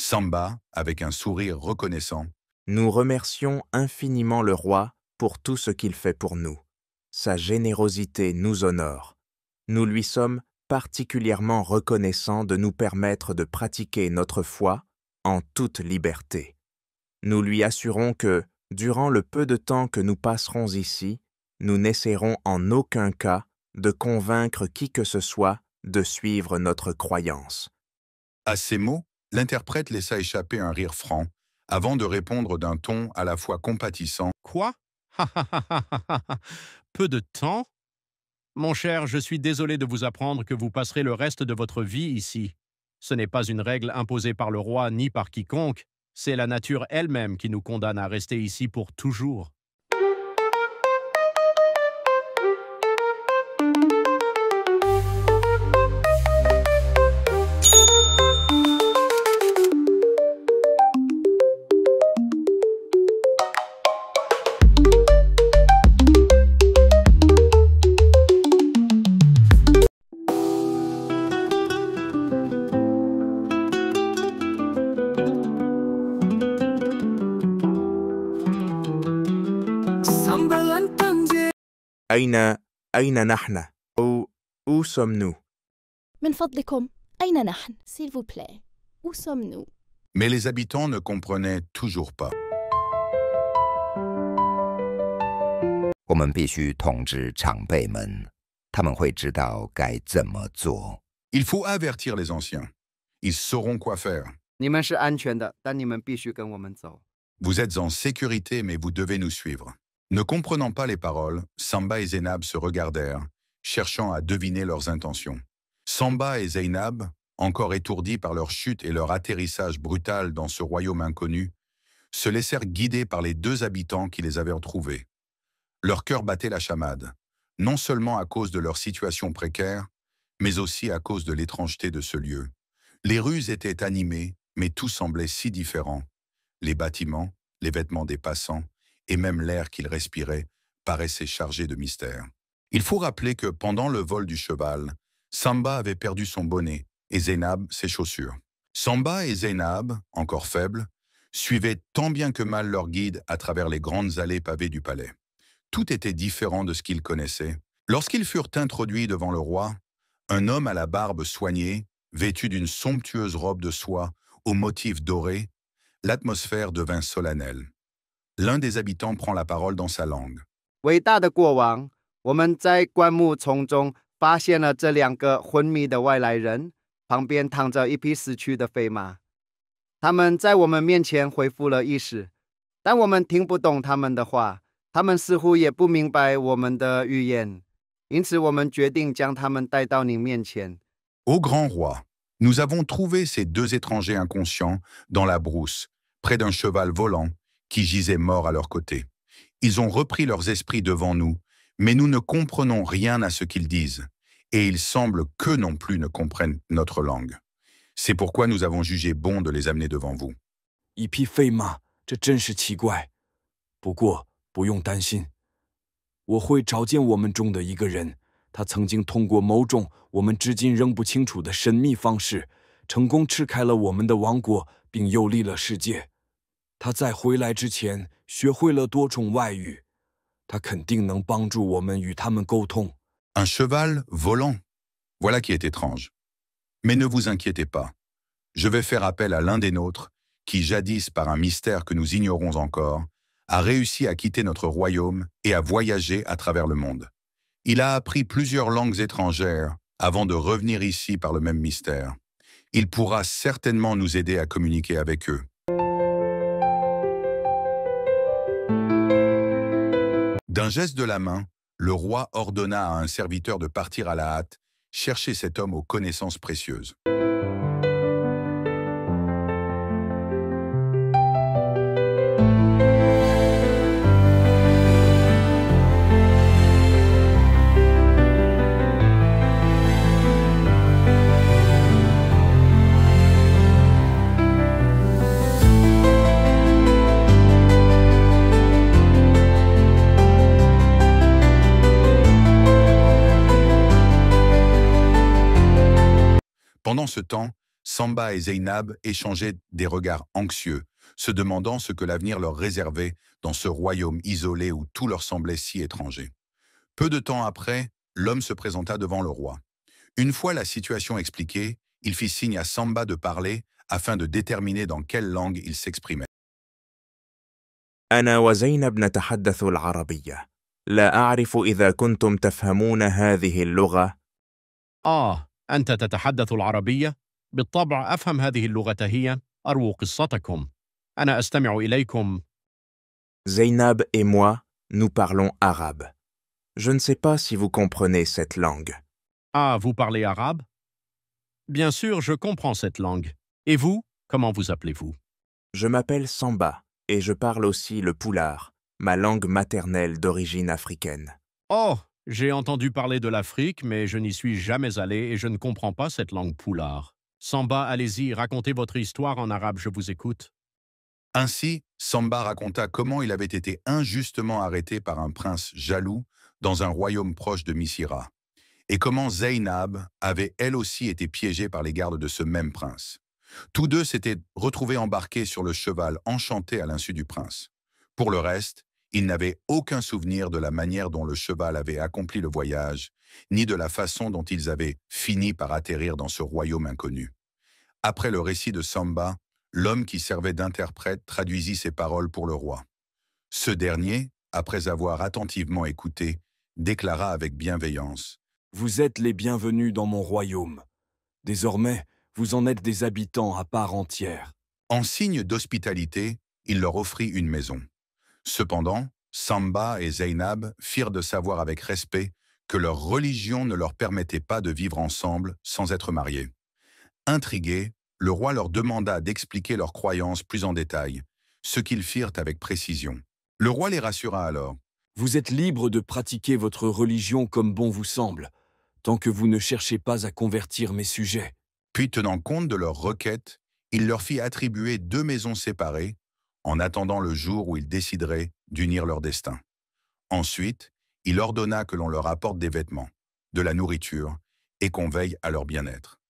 Samba, avec un sourire reconnaissant, Nous remercions infiniment le roi pour tout ce qu'il fait pour nous. Sa générosité nous honore. Nous lui sommes particulièrement reconnaissants de nous permettre de pratiquer notre foi en toute liberté. Nous lui assurons que, durant le peu de temps que nous passerons ici, nous n'essaierons en aucun cas de convaincre qui que ce soit de suivre notre croyance. À ces mots, l'interprète laissa échapper un rire franc, avant de répondre d'un ton à la fois compatissant. Quoi? Peu de temps? Mon cher, je suis désolé de vous apprendre que vous passerez le reste de votre vie ici. Ce n'est pas une règle imposée par le roi ni par quiconque, c'est la nature elle-même qui nous condamne à rester ici pour toujours. أين نحن؟ Où sommes-nous? من فضلكم أين نحن؟ S'il vous plaît. Où sommes-nous? Mais les habitants ne comprenaient toujours pas. 我们必须通知长辈们，他们会知道该怎么做。 Il faut avertir les anciens. Ils sauront quoi faire. 你们是安全的，但你们必须跟我们走。 Vous êtes en sécurité, mais vous devez nous suivre. Ne comprenant pas les paroles, Samba et Zainab se regardèrent, cherchant à deviner leurs intentions. Samba et Zainab, encore étourdis par leur chute et leur atterrissage brutal dans ce royaume inconnu, se laissèrent guider par les deux habitants qui les avaient retrouvés. Leur cœur battait la chamade, non seulement à cause de leur situation précaire, mais aussi à cause de l'étrangeté de ce lieu. Les rues étaient animées, mais tout semblait si différent. Les bâtiments, les vêtements des passants, et même l'air qu'ils respiraient paraissait chargé de mystère. Il faut rappeler que pendant le vol du cheval, Samba avait perdu son bonnet et Zainab ses chaussures. Samba et Zainab, encore faibles, suivaient tant bien que mal leur guide à travers les grandes allées pavées du palais. Tout était différent de ce qu'ils connaissaient. Lorsqu'ils furent introduits devant le roi, un homme à la barbe soignée, vêtu d'une somptueuse robe de soie aux motifs dorés, l'atmosphère devint solennelle. L'un des habitants prend la parole dans sa langue. 伟大的国王，我们在灌木丛中发现了这两个昏迷的外来人，旁边躺着一匹死去的飞马。他们在我们面前恢复了意识，但我们听不懂他们的话，他们似乎也不明白我们的语言，因此我们决定将他们带到您面前。 Ô grand roi, nous avons trouvé ces deux étrangers inconscients dans la brousse, près d'un cheval volant qui gisait mort à leur côté. Ils ont repris leurs esprits devant nous, mais nous ne comprenons rien à ce qu'ils disent, et il semble qu'eux non plus ne comprennent notre langue. C'est pourquoi nous avons jugé bon de les amener devant vous. 一匹飞马，这真是奇怪。不过不用担心，我会找见我们中的一个人，他曾经通过某种我们至今仍不清楚的神秘方式，成功吃开了我们的王国，并游历了世界。他在回来之前学会了多种外语，他肯定能帮助我们与他们沟通。 Un cheval volant. Voilà qui est étrange. Mais ne vous inquiétez pas. Je vais faire appel à l'un des nôtres, qui jadis, par un mystère que nous ignorons encore, a réussi à quitter notre royaume et à voyager à travers le monde. Il a appris plusieurs langues étrangères avant de revenir ici par le même mystère. Il pourra certainement nous aider à communiquer avec eux. D'un geste de la main, le roi ordonna à un serviteur de partir à la hâte, chercher cet homme aux connaissances précieuses. Pendant ce temps, Samba et Zeynab échangeaient des regards anxieux, se demandant ce que l'avenir leur réservait dans ce royaume isolé où tout leur semblait si étranger. Peu de temps après, l'homme se présenta devant le roi. Une fois la situation expliquée, il fit signe à Samba de parler afin de déterminer dans quelle langue il s'exprimait. أنا وزينب نتحدث العربية. لا أعرف إذا كنتم تفهمون هذه اللغة. أنت تتحدث العربية؟ بالطبع أفهم هذه اللغة هي. أروى قصتكم. أنا أستمع إليكم. Zeynab et moi, nous parlons arabe. Je ne sais pas si vous comprenez cette langue. Vous parlez arabe? Bien sûr, je comprends cette langue. Et vous, comment vous appelez-vous? Je m'appelle Samba et je parle aussi le poulard, ma langue maternelle d'origine africaine. J'ai entendu parler de l'Afrique, mais je n'y suis jamais allé et je ne comprends pas cette langue poulard. Samba, allez-y, racontez votre histoire en arabe, je vous écoute. Ainsi, Samba raconta comment il avait été injustement arrêté par un prince jaloux dans un royaume proche de Missira, et comment Zeynab avait elle aussi été piégée par les gardes de ce même prince. Tous deux s'étaient retrouvés embarqués sur le cheval enchanté à l'insu du prince. Pour le reste, ils n'avaient aucun souvenir de la manière dont le cheval avait accompli le voyage, ni de la façon dont ils avaient fini par atterrir dans ce royaume inconnu. Après le récit de Samba, l'homme qui servait d'interprète traduisit ses paroles pour le roi. Ce dernier, après avoir attentivement écouté, déclara avec bienveillance: « Vous êtes les bienvenus dans mon royaume. Désormais, vous en êtes des habitants à part entière. » En signe d'hospitalité, il leur offrit une maison. Cependant, Samba et Zeynab firent de savoir avec respect que leur religion ne leur permettait pas de vivre ensemble sans être mariés. Intrigué, le roi leur demanda d'expliquer leurs croyances plus en détail, ce qu'ils firent avec précision. Le roi les rassura alors. « Vous êtes libres de pratiquer votre religion comme bon vous semble, tant que vous ne cherchez pas à convertir mes sujets. » Puis, tenant compte de leurs requêtes, il leur fit attribuer 2 maisons séparées, en attendant le jour où ils décideraient d'unir leur destin. Ensuite, il ordonna que l'on leur apporte des vêtements, de la nourriture, et qu'on veille à leur bien-être.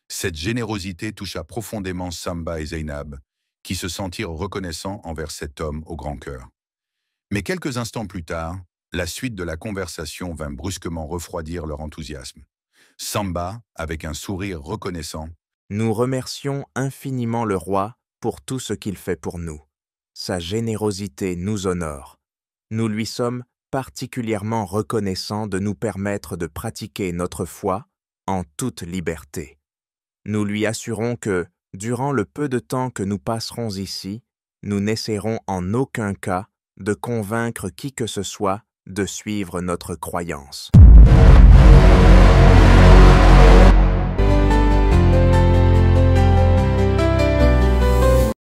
Cette générosité toucha profondément Samba et Zeynab, qui se sentirent reconnaissants envers cet homme au grand cœur. Mais quelques instants plus tard, la suite de la conversation vint brusquement refroidir leur enthousiasme. Samba, avec un sourire reconnaissant, « Nous remercions infiniment le roi pour tout ce qu'il fait pour nous. Sa générosité nous honore. Nous lui sommes particulièrement reconnaissants de nous permettre de pratiquer notre foi en toute liberté. Nous lui assurons que, durant le peu de temps que nous passerons ici, nous n'essaierons en aucun cas de convaincre qui que ce soit de suivre notre croyance. »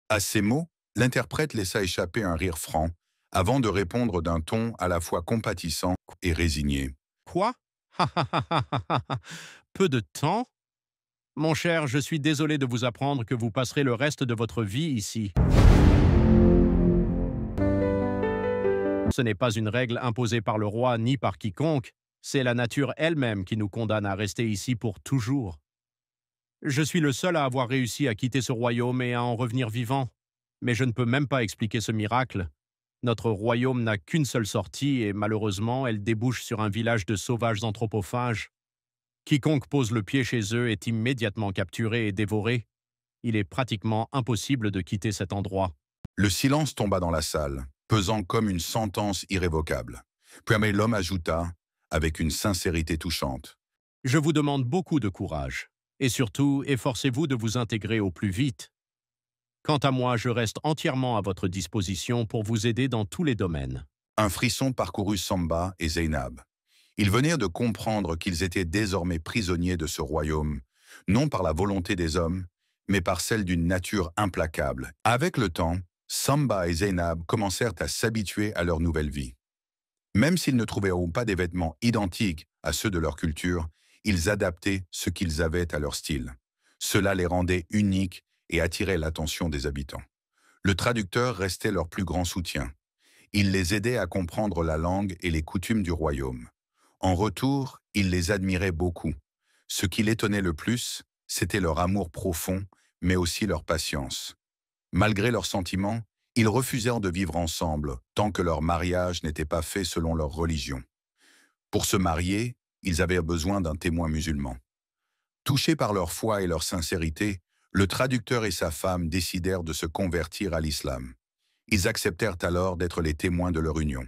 À ces mots, l'interprète laissa échapper un rire franc, avant de répondre d'un ton à la fois compatissant et résigné. Quoi? Peu de temps? Mon cher, je suis désolé de vous apprendre que vous passerez le reste de votre vie ici. Ce n'est pas une règle imposée par le roi ni par quiconque, c'est la nature elle-même qui nous condamne à rester ici pour toujours. Je suis le seul à avoir réussi à quitter ce royaume et à en revenir vivant. Mais je ne peux même pas expliquer ce miracle. Notre royaume n'a qu'une seule sortie et malheureusement, elle débouche sur un village de sauvages anthropophages. Quiconque pose le pied chez eux est immédiatement capturé et dévoré. Il est pratiquement impossible de quitter cet endroit. Le silence tomba dans la salle, pesant comme une sentence irrévocable. Puis l'homme ajouta, avec une sincérité touchante: « Je vous demande beaucoup de courage. Et surtout, efforcez-vous de vous intégrer au plus vite. Quant à moi, je reste entièrement à votre disposition pour vous aider dans tous les domaines. » Un frisson parcourut Samba et Zeynab. Ils venaient de comprendre qu'ils étaient désormais prisonniers de ce royaume, non par la volonté des hommes, mais par celle d'une nature implacable. Avec le temps, Samba et Zeynab commencèrent à s'habituer à leur nouvelle vie. Même s'ils ne trouvaient pas des vêtements identiques à ceux de leur culture, ils adaptaient ce qu'ils avaient à leur style. Cela les rendait uniques et attirait l'attention des habitants. Le traducteur restait leur plus grand soutien. Il les aidait à comprendre la langue et les coutumes du royaume. En retour, il les admirait beaucoup. Ce qui l'étonnait le plus, c'était leur amour profond, mais aussi leur patience. Malgré leurs sentiments, ils refusèrent de vivre ensemble tant que leur mariage n'était pas fait selon leur religion. Pour se marier, ils avaient besoin d'un témoin musulman. Touchés par leur foi et leur sincérité, le traducteur et sa femme décidèrent de se convertir à l'islam. Ils acceptèrent alors d'être les témoins de leur union.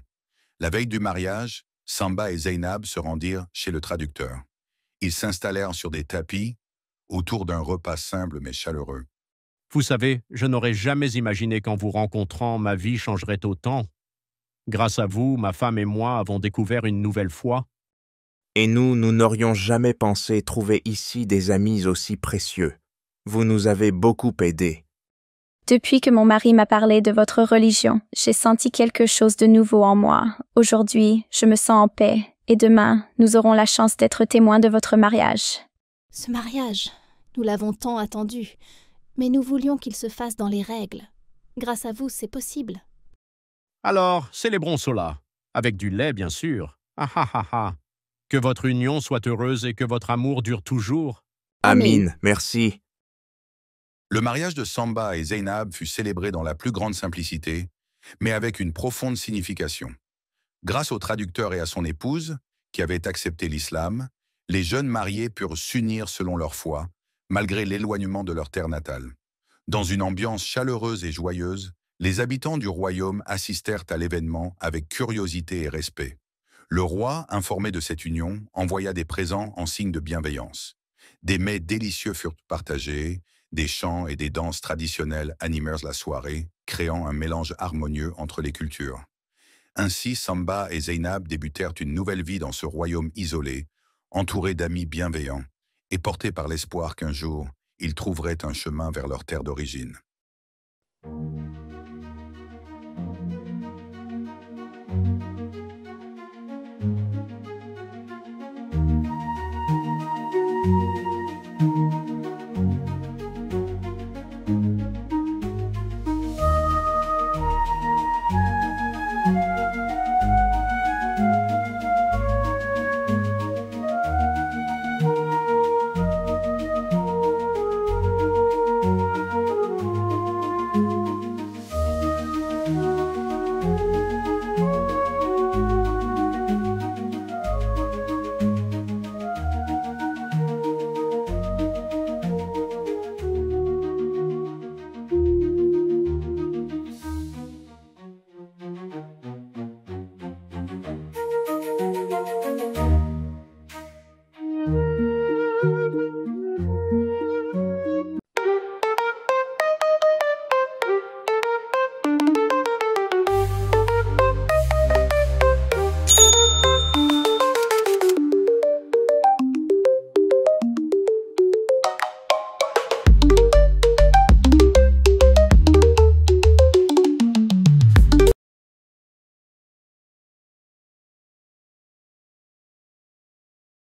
La veille du mariage, Samba et Zeynab se rendirent chez le traducteur. Ils s'installèrent sur des tapis, autour d'un repas simple mais chaleureux. Vous savez, je n'aurais jamais imaginé qu'en vous rencontrant, ma vie changerait autant. Grâce à vous, ma femme et moi avons découvert une nouvelle foi. Et nous n'aurions jamais pensé trouver ici des amis aussi précieux. Vous nous avez beaucoup aidés. Depuis que mon mari m'a parlé de votre religion, j'ai senti quelque chose de nouveau en moi. Aujourd'hui, je me sens en paix, et demain, nous aurons la chance d'être témoins de votre mariage. Ce mariage, nous l'avons tant attendu, mais nous voulions qu'il se fasse dans les règles. Grâce à vous, c'est possible. Alors, célébrons cela. Avec du lait, bien sûr. Ah ah ah ah. Que votre union soit heureuse et que votre amour dure toujours. Amin, merci. Le mariage de Samba et Zeynab fut célébré dans la plus grande simplicité, mais avec une profonde signification. Grâce au traducteur et à son épouse, qui avait accepté l'islam, les jeunes mariés purent s'unir selon leur foi, malgré l'éloignement de leur terre natale. Dans une ambiance chaleureuse et joyeuse, les habitants du royaume assistèrent à l'événement avec curiosité et respect. Le roi, informé de cette union, envoya des présents en signe de bienveillance. Des mets délicieux furent partagés, des chants et des danses traditionnelles animèrent la soirée, créant un mélange harmonieux entre les cultures. Ainsi, Samba et Zeynab débutèrent une nouvelle vie dans ce royaume isolé, entourés d'amis bienveillants, et portés par l'espoir qu'un jour, ils trouveraient un chemin vers leur terre d'origine.